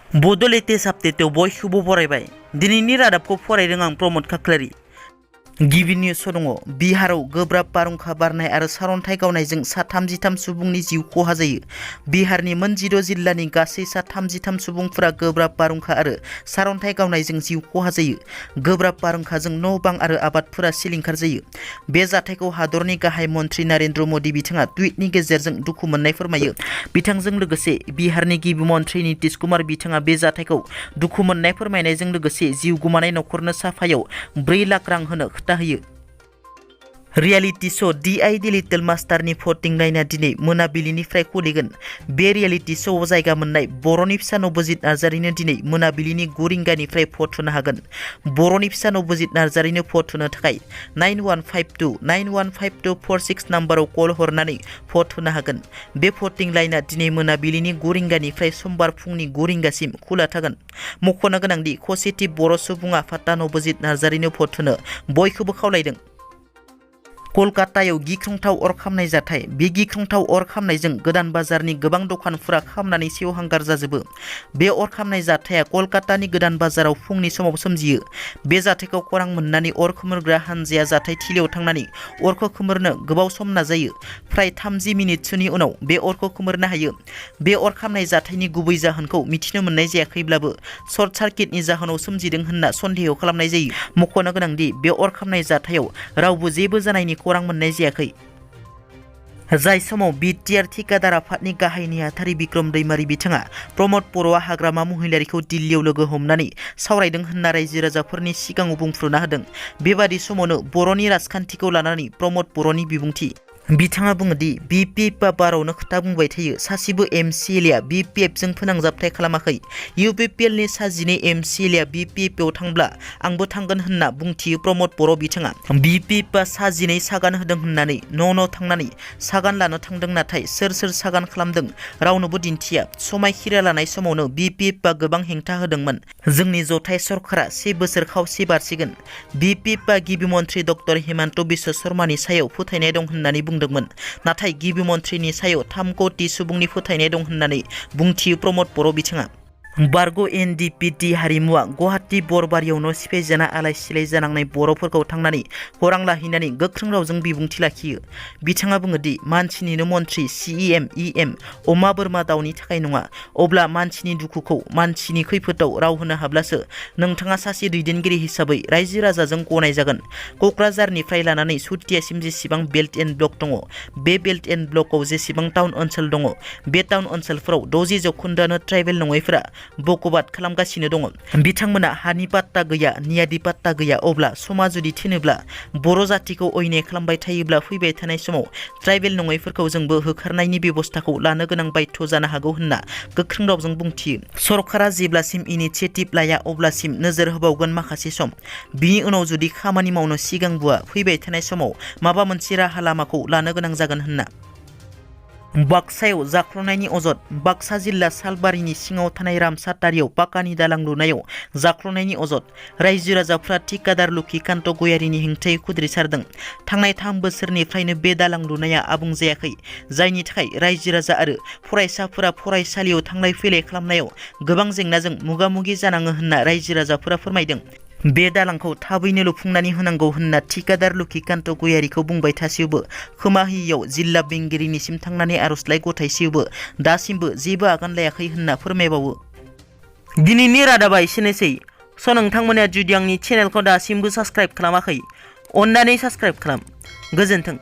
बड' लेटेस्ट आपडेटआव बयखौबो बरायबाय। दिनैनि रादाबखौ फरायदों आं प्रमद खाख्लारि। गिबि निउस दङ। बिहाराव गोब्राब बारहुंखा बारनाय आरो सारअन्थाइ गावनायजों सा 33 सुबुंनि जिउ खहा जायो। बिहारनि मोन 10 जिल्लानि गासै सा 33 सुबुंफोरा गोब्राब बारहुंखा आरो सारअन्थाइ गावनायजों जिउ खहा जायो। गोब्राब बारहुंखाजों न' बां आरो आबादफोरा सिलिंखार जायो। बे जाथायखौ हादरनि गाहाय मन्थ्रि नरेन्द्र मदि बिथाङा टुइटनि गेजेरजों दुखु मोननाय फोरमायो। बिथांजों लोगोसे बिहारनि गिबि मन्थ्रि नितीश कुमार बिथाङा बे जाथायखौ दुखु मोननाय फोरमायनायजों लोगोसे जिउ गोमानाय नखरनो साफायाव 4 लाख रां होनो खोथा होयो। रियेलिटी श' दि आइडि लिटिल मास्टारनि भटिं लाइनआ दिनै मोनाबिलिनिफ्राय खुलिगोन। बे रियेलिटी श'आव जायगा मोननाय बर'नि फिसा नबजित नार्जारिनो दिनै मोनाबिलिनि 9 रिंगानिफ्राय भट होनो हागोन। बर'नि फिसा नबजित नार्जारिनो भट होनो थाखाय 9152915246 नाम्बाराव कल हरनानै भट होनो हागोन। बे भटिं लाइनआ दिनै मोनाबिलिनि 9 रिंगानिफ्राय समबार फुंनि 9 रिंगासिम खुला थागोन। मख'नो गोनांदि खौसेथि बर' सुबुं आफादा नबजित नार्जारिनो भट होनो बयखौबो खावलायदों। कलकातायाव गिख्रंथाव अर खामनाय जाथाय। बे गिख्रंथाव अर खामनायजों गोदान बाजारनि गोबां दखानफोरा खामनानै सेवहांगार जाजोबो। बे अर खामनाय जाथाया कलकातानि गोदान बाजाराव फुंनि समाव सोमजियो। बे जाथायखौ खौरां मोननानै अर खोमोरग्रा हानजाया जाथाय थिलियाव थांनानै अरखौ खोमोरनो गोबाव सम नाजायो। फ्राय 30 मिनिटसोनि उनाव बे अरखौ खोमोरनो हायो। बे अर खामनाय जाथायनि गुबै जाहोनखौ मिथिनो मोननाय जायाखैब्लाबो सर्ट सार्किटनि जाहोनाव सोमजिदों होनना सन्देह खालामनाय जायो। मख'नो गोनांदि बे अर खामनाय जाथायाव रावबो जेबो जानायनि खौरां मोननाय जायाखै। जाय समाव बिटिआर ठिकादार आफादनि गाहाय नेहाथारि बिक्रम दैमारि बिथाङा प्रमद बर'आ हाग्रामा महिलारिखौ दिल्लीयाव लोगो हमनानै सावरायदों होनना रायजो राजाफोरनि सिगाङाव बुंफ्रुना होदों। बेबादि समावनो बर'नि राजखान्थिखौ लानानै प्रमद बर'नि बिबुंथि। बिथाङा बुङोदि BPF बारावनो खोथा बुंबाय थायो। सासेबो MCLA BPF जों फोनांजाबथाय खालामाखै। UPPLनि सा 12 MCLA BPF आव थांब्ला आंबो थांगोन होनना बुंथियो प्रमद बर' बिथाङा। BPF सा 12 सागान होदों होननानै न' थांनानै सागान लानो थांदों, नाथाय सोर सागान खालामदों रावनोबो दिन्थिया। समायखिरा लानाय समावनो BPF गोबां हेंथा होदोंमोन। जोंनि जथाय सरकारा 1 बोसोर खावसे बारसिगोन। BPF गिबि मन्थ्रि डक्टर हिमन्त बिश्व शर्मानि सायाव फोथायनाय दं होननानै बुंदोंमोन, नाथाय गिबि मन्थ्रिनि सायाव 3 कौटि सुबुंनि फोथायनाय दं होननानै बुंथियो प्रमद बर' बिथाङा। बारग' NDPD हारिमुआ गुवाहाटी बरबारियाव न' सिफायजाना आलाय सिलाय जानांनाय बर'फोरखौ थांनानै खौरां लाहैनानै गोख्रों रावजों बिबुंथि लाखियो। बिथाङा बुङोदि मानसिनिनो मन्थ्रि CEM अमा बोरमा दाउनि थाखाय नङा। अब्ला मानसिनि दुखुखौ मानसिनि खैफोदाव राव होनो हाब्लासो नोंथाङा सासे दैदेनगिरि हिसाबै रायजो राजाजों गनाय जागोन। क'क्राझारनिफ्राय लानानै सुतियासिम जेसेबां बेल्ट एन्ड ब्लक दङ, बे बेल्ट एन्ड ब्लकआव जेसेबां टाउन ओनसोल दङ, बे टाउन ओनसोलफोराव 60% ट्राइबेल नङैफोरा बकवाद खालामगासिनो दङ। बिथांमोना हानि पाट्टा गैया, नियादि पाट्टा गैया। अब्ला समा जुदि थिनोब्ला बर' जातिखौ अयनाय खालामबाय थायोब्ला फैबाय थानाय समाव ट्राइबेल नङैफोरखौ जोंबो होखारनायनि बेबस्थाखौ लानो गोनां बाध्य जानो हागौ होनना गोख्रों रावजों बुंथियो। सरकारा जेब्लासिम इनिसिएटिभ लाया अब्लासिम नोजोर होबावगोन माखासे सम। बिनि उनाव जुदि खामानि मावनो सिगांबोआ फैबाय थानाय समाव माबा मोनसे राहा लामाखौ लानो गोनां जागोन होनना। बाक्सायाव जाख्ल'नायनि अजद। बाक्सा जिल्ला सालबारिनि सिङाव थानाय रामसातारियाव पाकानि दालां लुनायाव जाख्ल'नायनि अजद। रायजो राजाफ्रा ठिकादार लक्ष्मीकान्त गयारीनि हेंथायै खुद्रिसारदों। थांनाय 3 बोसोरनिफ्रायनो बे दालां लुनाया आबुं जायाखै, जायनि थाखाय रायजो राजा आरो फरायसाफोरा फरायसालियाव थांलाय फैलाय खालामनायाव गोबां जेंनाजों मोगा मोगि जानाङो होनना रायजो राजाफोरा फोरमायदों। बे दालांखौ थाबैनो लुफुंनानै होनांगौ होनना ठिकादार लक्ष्मीकान्त गयारीखौ बुंबाय थासेयावबो, खोमा होयियाव जिल्ला बेंगिरिनिसिम थांनानै आर'जलाइ गथायसेयावबो दासिमबो जेबो आगान लायाखै होनना फोरमायबावो। दिनैनि रादाबा एसेनोसै। नोंथांमोना जुदि आंनि चेनेलखौ दासिमबो साबस्क्राइब खालामाखै, अन्नानै साबस्क्राइब खालाम। गोजोन्थों।